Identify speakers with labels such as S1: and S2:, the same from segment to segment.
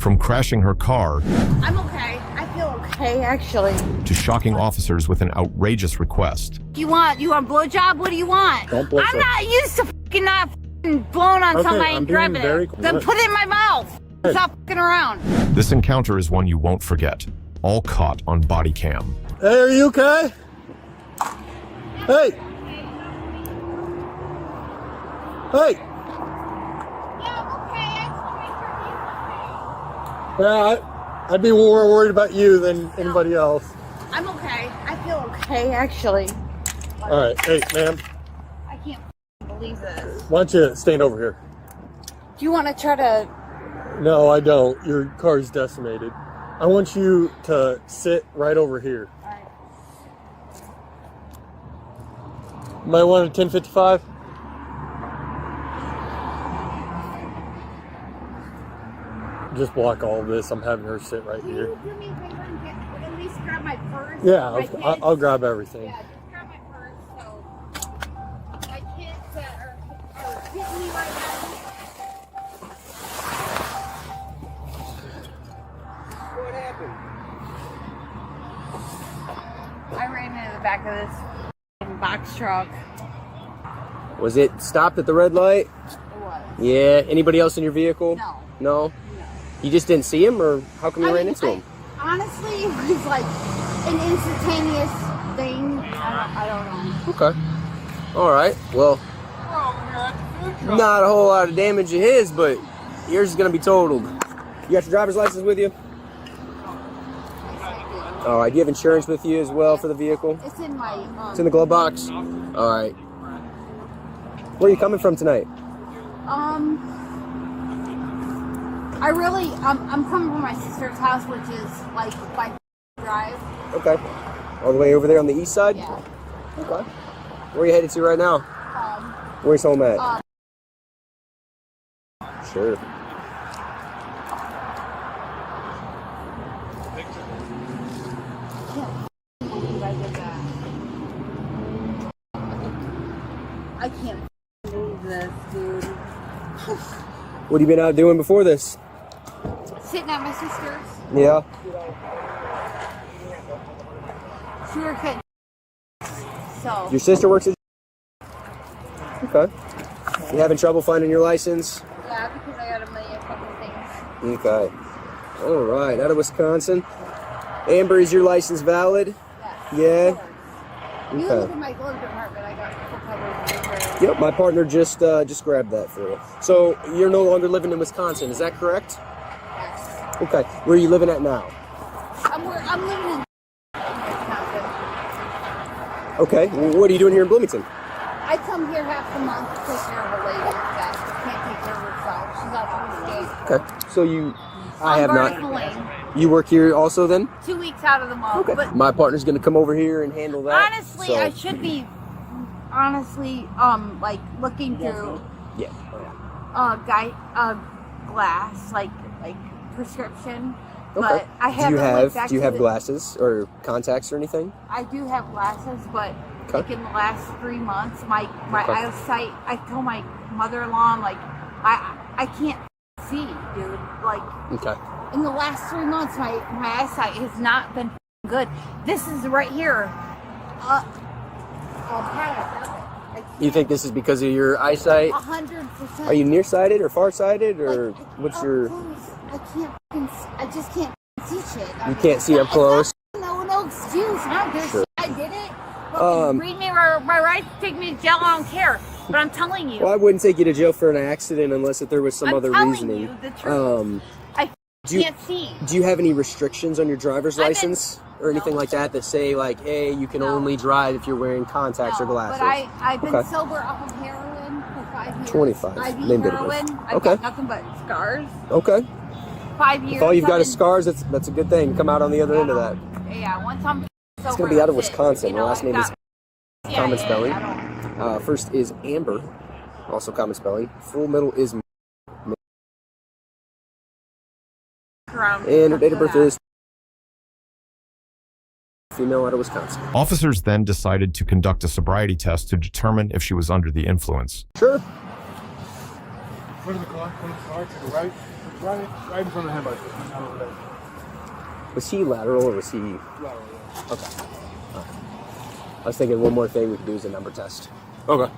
S1: From crashing her car
S2: I'm okay. I feel okay, actually.
S1: to shocking officers with an outrageous request.
S2: You want a blowjob? What do you want?
S3: Don't blow
S2: I'm not used to not blowing on somebody and grabbing it. Then put it in my mouth. Stop fucking around.
S1: This encounter is one you won't forget, all caught on body cam.
S3: Hey, are you okay? Hey! Hey!
S2: Yeah, I'm okay. I just want to make sure you're okay.
S3: Yeah, I'd be more worried about you than anybody else.
S2: I'm okay. I feel okay, actually.
S3: All right, hey, ma'am.
S2: I can't believe this.
S3: Why don't you stand over here?
S2: Do you want to try to...
S3: No, I don't. Your car's decimated. I want you to sit right over here.
S2: All right.
S3: Might want a 1055? Just block all of this. I'm having her sit right here.
S2: Can you do me a favor and at least grab my purse?
S3: Yeah, I'll grab everything.
S2: Yeah, just grab my purse so my kids that are hitting me right now.
S4: What happened?
S2: I ran into the back of this box truck.
S4: Was it stopped at the red light?
S2: It was.
S4: Yeah. Anybody else in your vehicle?
S2: No.
S4: No? You just didn't see him, or how come you ran into him?
S2: Honestly, it was like an instantaneous thing. I don't know.
S4: Okay. All right. Well, not a whole lot of damage to his, but yours is going to be totaled. You got your driver's license with you? All right. Do you have insurance with you as well for the vehicle?
S2: It's in my...
S4: It's in the glove box? All right. Where are you coming from tonight?
S2: I'm coming from my sister's house, which is like by drive.
S4: Okay. All the way over there on the east side?
S2: Yeah.
S4: Okay. Where are you headed to right now? Where's home at? Sure.
S2: I can't believe this, dude.
S4: What have you been out doing before this?
S2: Sitting at my sister's.
S4: Yeah.
S2: She works at... So...
S4: Your sister works at... Okay. You having trouble finding your license?
S2: Yeah, because I got a million fucking things.
S4: Okay. All right. Out of Wisconsin. Amber, is your license valid?
S2: Yes.
S4: Yeah.
S2: You
S4: Okay.
S2: look at my glove department. I got full coverage.
S4: Yep. My partner just grabbed that for you. So you're no longer living in Wisconsin. Is that correct?
S2: Yes.
S4: Okay. Where are you living at now?
S2: I'm living in Wisconsin.
S4: Okay. Well, what are you doing here in Bloomington?
S2: I come here half the month to take care of a lady that can't take care of herself. She's out on the state.
S4: Okay. So I have not.
S2: Lane,
S4: You work here also then?
S2: 2 weeks out of the month.
S4: Okay.
S2: But
S4: My partner's gonna come over here and handle that.
S2: honestly,
S4: so-
S2: I should be like looking through
S4: Yeah.
S2: glass, like prescription.
S4: Okay.
S2: But I haven't went back
S4: Do you
S2: to
S4: have
S2: the-
S4: glasses or contacts or anything?
S2: I do have glasses, but
S4: Okay.
S2: like in the last 3 months, my
S4: Okay.
S2: eyesight. I told my mother-in-law, I'm like, I can't see, dude. Like
S4: Okay.
S2: in the last 3 months, my eyesight has not been good. This is right here.
S4: You think this is because of your eyesight?
S2: 100%.
S4: Are you nearsighted or farsighted or
S2: Like,
S4: what's
S2: up
S4: your?
S2: close, I just can't see shit.
S4: You can't see up close.
S2: No excuse. I don't give a
S4: Sure.
S2: shit. I did it. Fucking read me my rights, take me to jail. I don't care. But I'm telling you.
S4: Well, I wouldn't take you to jail for an accident unless if there was some
S2: I'm
S4: other
S2: telling
S4: reasoning.
S2: you the truth. I
S4: do you-
S2: can't see.
S4: Do you have any restrictions on your driver's
S2: I've been-
S4: license or anything
S2: No.
S4: like that that say like, hey, you can
S2: No.
S4: only drive if you're wearing contacts or
S2: No,
S4: glasses?
S2: but I've been
S4: Okay.
S2: sober off of heroin for 5 years.
S4: 25.
S2: IV
S4: Name, date of birth.
S2: heroin. I've
S4: Okay.
S2: got nothing but scars.
S4: Okay.
S2: 5 years.
S4: If all you've got
S2: I've
S4: is
S2: been-
S4: scars, that's a good thing. Come out on the other end of that.
S2: Yeah, once I'm sober.
S4: It's gonna be out of
S2: that's it.
S4: Wisconsin.
S2: You
S4: My
S2: know,
S4: last
S2: I've
S4: name is
S2: got-
S4: common
S2: yeah,
S4: spelling.
S2: I don't-
S4: First is Amber, also common spelling. Full middle is
S2: around-
S4: and her date of birth is female out of Wisconsin.
S1: Officers then decided to conduct a sobriety test to determine if she was under the influence.
S4: Sure.
S3: Put in the car, to the right.
S5: Right in front of the handbike. Not over there.
S4: Was he lateral or was he?
S5: Lateral, yeah.
S4: Okay. I was thinking one more thing we could do is a number test.
S5: Okay.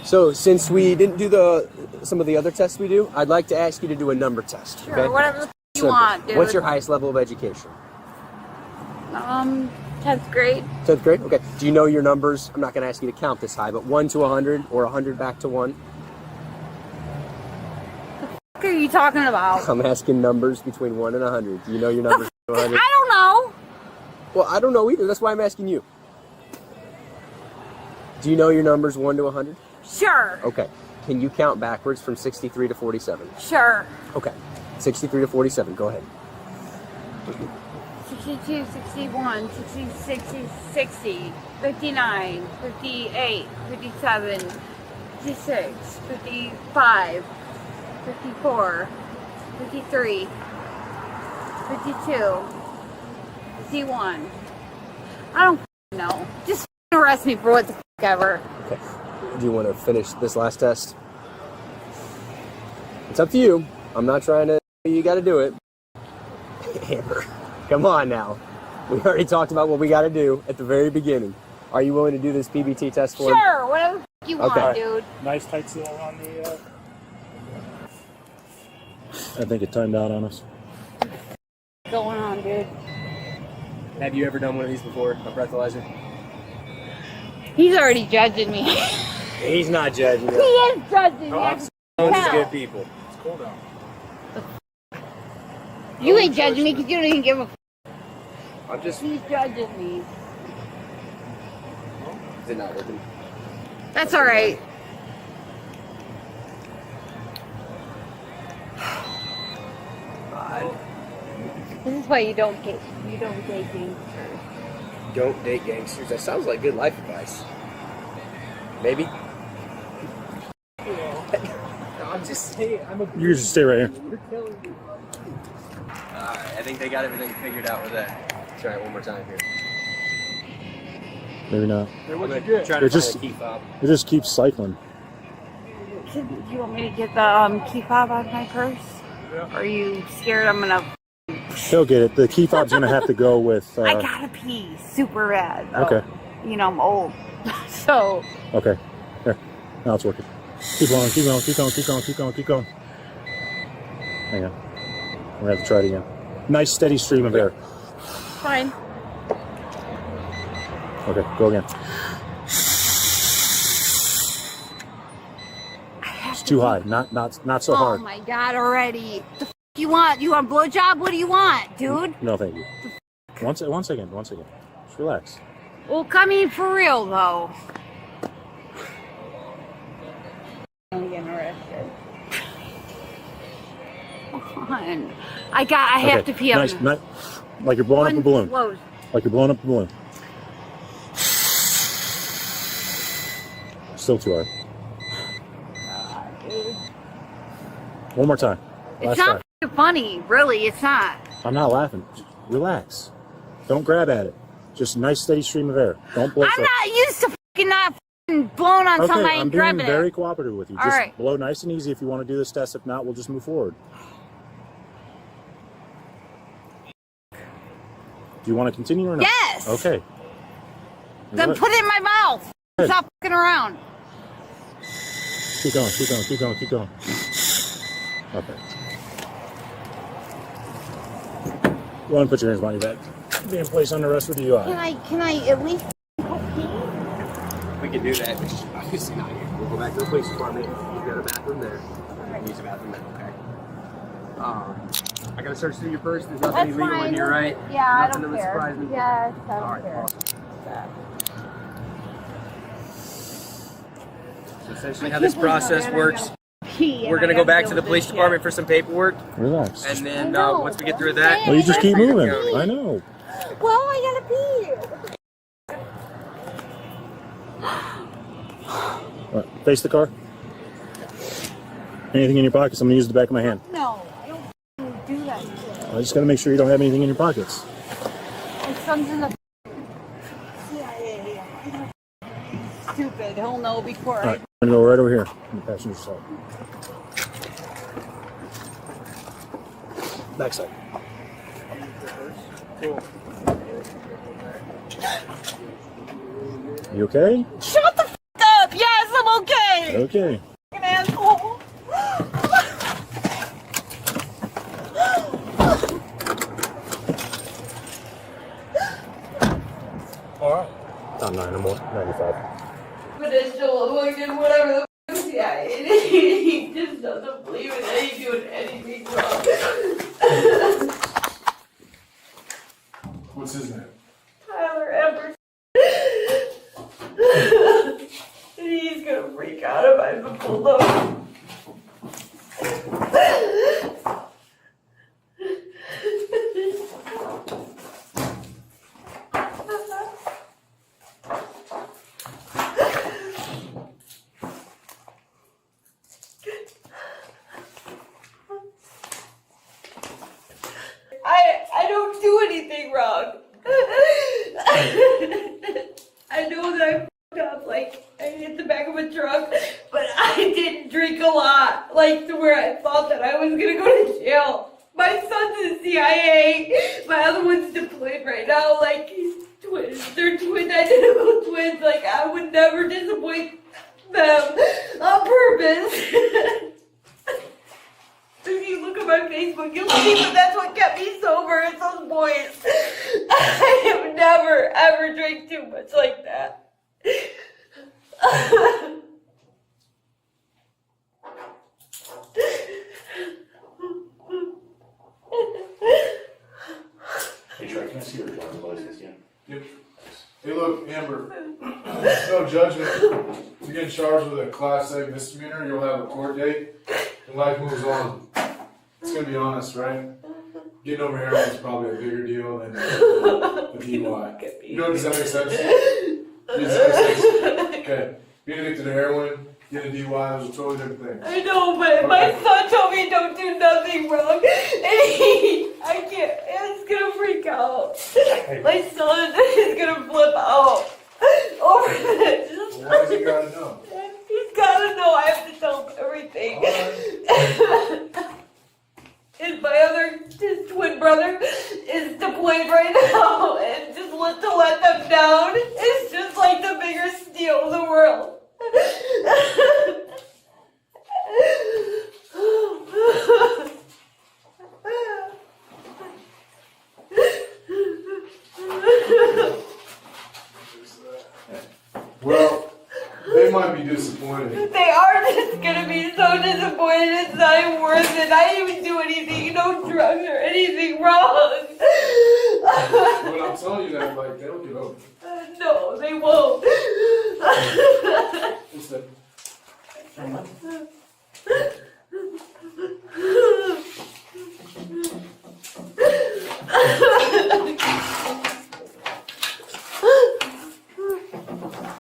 S4: So since we didn't do some of the other tests we do, I'd like to ask you to do a number test.
S2: Sure,
S4: okay?
S2: whatever the you
S4: Simple.
S2: want, dude.
S4: What's your highest level of education?
S2: 10th grade.
S4: 10th grade? Okay. Do you know your numbers? I'm not going to ask you to count this high, but 1 to 100 or 100 back to 1?
S2: What are you talking about?
S4: I'm asking numbers between 1 and 100. Do you know your numbers? To 100?
S2: I don't know.
S4: Well, I don't know either. That's why I'm asking you. Do you know your numbers 1 to 100?
S2: Sure.
S4: Okay. Can you count backwards from 63 to 47?
S2: Sure.
S4: Okay. 63 to 47. Go ahead.
S2: 62, 61, 66, 60, 59, 58, 57, 56, 55, 54, 53, 52, 51. I don't know. Just arrest me for what the ever.
S4: Okay. Do you want to finish this last test? It's up to you. I'm not trying to. You got to do it. Amber, come on now. We already talked about what we got to do at the very beginning. Are you willing to do this PBT test for me?
S2: Sure, whatever you want,
S4: Okay.
S2: dude.
S5: Nice tight seal on the.
S3: I think it timed out on us.
S2: What's going on, dude?
S4: Have you ever done one of these before, a breathalyzer?
S2: He's already judging me.
S4: He's not judging
S2: He
S4: you.
S2: is judging me.
S4: Stones is
S2: Hell.
S4: good people.
S5: It's cold out.
S2: You ain't judging me because you don't even give a f.
S4: I'm just.
S2: He's judging me.
S4: Is it not working?
S2: That's all right.
S4: God.
S2: This is why you don't date gangsters.
S4: Don't date gangsters. That sounds like good life advice. Maybe. I'm just saying.
S3: You just stay right here.
S4: Alright, I think they got everything figured out with that. Try it one more time here.
S3: Maybe not.
S5: Hey, what'd you get?
S4: Try to
S3: It just-
S4: find a key fob.
S3: It just keeps cycling.
S2: Do you want me to get the key fob out of my purse?
S5: Yeah.
S2: Are you scared I'm gonna?
S3: He'll get it. The key fob's gonna have to go with.
S2: I gotta pee super bad. though.
S3: Okay.
S2: You know I'm old, so
S3: Okay. Here. Now it's working. Keep going. Keep going. Keep going. Keep going. Keep going. Keep going. Hang on. We're gonna have to try it again. Nice steady stream of air.
S2: fine.
S3: Okay. Go again. It's too high. Not so
S2: Oh
S3: hard.
S2: my god! Already. The f you want? You want a blowjob? What do you want, dude?
S3: No, thank you. One second. Just relax.
S2: Well, come in for real though. I'm getting arrested. Come on. I have to pee.
S3: Nice. Like you're blowing up a balloon.
S2: Close.
S3: Like you're blowing up a balloon. Still too hard. One more time.
S2: It's
S3: Last
S2: not
S3: time.
S2: f***ing funny, really. It's not.
S3: I'm not laughing. Just relax. Don't grab at it. Just a nice steady stream of air. Don't blow.
S2: I'm not used to f***ing not f***ing blowing on something I
S3: I'm
S2: ain't
S3: being
S2: grabbing
S3: very
S2: it.
S3: cooperative with you.
S2: All
S3: Just
S2: right.
S3: blow nice and easy if you want to do this test. If not, we'll just move forward. Do you want to continue or not?
S2: Yes.
S3: Okay.
S2: Then put it in my mouth.
S3: Good.
S2: Stop f***ing around.
S3: Keep going. Keep going. Keep going. Keep going. Okay. Go ahead and put your hands behind your back. Being placed under arrest for DUI.
S2: Can I at least go pee?
S4: We can do that. It's just obviously not here. We'll go back to the police department. You've got a bathroom there. Use the bathroom there, okay? I gotta search through your purse. There's nothing
S2: That's
S4: illegal
S2: fine.
S4: in here, right?
S2: Yeah,
S4: Nothing
S2: I don't
S4: that would
S2: care.
S4: surprise me?
S2: Yes, I don't
S4: Alright,
S2: care.
S4: awesome.
S2: Yeah.
S4: So essentially how this process works,
S2: Pee,
S4: we're
S2: and
S4: gonna
S2: I
S4: go
S2: gotta
S4: back
S2: deal
S4: to the
S2: with
S4: police
S2: this
S4: department for some paperwork,
S3: Relax.
S4: and then
S2: I know.
S4: once we get through that,
S3: Well, you just keep moving.
S4: County.
S3: I know.
S2: shit. Well, I gotta pee.
S3: All right, face the car. Anything in your pockets? I'm gonna use the back of my hand.
S2: No, I don't do that shit.
S3: I just gotta make sure you don't have anything in your pockets.
S2: My son's in the CIA. Stupid. He'll know before
S3: All right, I'm gonna go right over here in the passenger side. Backside.
S5: Cool.
S3: You okay?
S2: Shut the f up! Yes, I'm okay!
S3: Okay.
S2: An asshole.
S5: Alright.
S3: Not 9 no more. 95.
S2: But it's still fucking whatever the f yeah, he just doesn't believe in any doing anything wrong.
S5: What's his name?
S2: Tyler Embers. And he's gonna freak out if I have a bulldog. I don't do anything wrong. I know that I f***ed up, like, I hit the back of a truck, but I didn't drink a lot, like, to where I thought that I was gonna go to jail. My son's in the CIA, my other one's deployed right now, like, he's twins, they're twin, identical twins, like, I would never disappoint them on purpose. If you look at my Facebook, you'll see that that's what kept me sober. It's those boys. I have never, ever drank too much like that.
S3: Hey, Trey, can I see your driver's license again?
S5: Yep. Hey, look, Amber. No judgment. You're getting charged with a Class A misdemeanor. You'll have a court date, and life moves on. It's gonna be honest, right? Getting over heroin is probably a bigger deal than a DUI. You know, does that make sense? Does that make sense? Okay. Being addicted to heroin, getting a DUI, those are totally different things.
S2: I know, but my son told me don't do nothing wrong. And I can't, it's gonna freak out. My son is gonna flip out over this.
S5: Well, why does he gotta know?
S2: He's gotta know I have to tell him everything. And my other, his twin brother, is deployed right now, and just to let them down is just like the biggest deal in the world.
S5: Well, they might be disappointed.
S2: They are just gonna be so disappointed. It's not even worth it. I didn't even do anything, no drugs or anything wrong.
S5: But I'm telling you that, like, they'll get over it.
S2: No, they won't.
S5: What's that?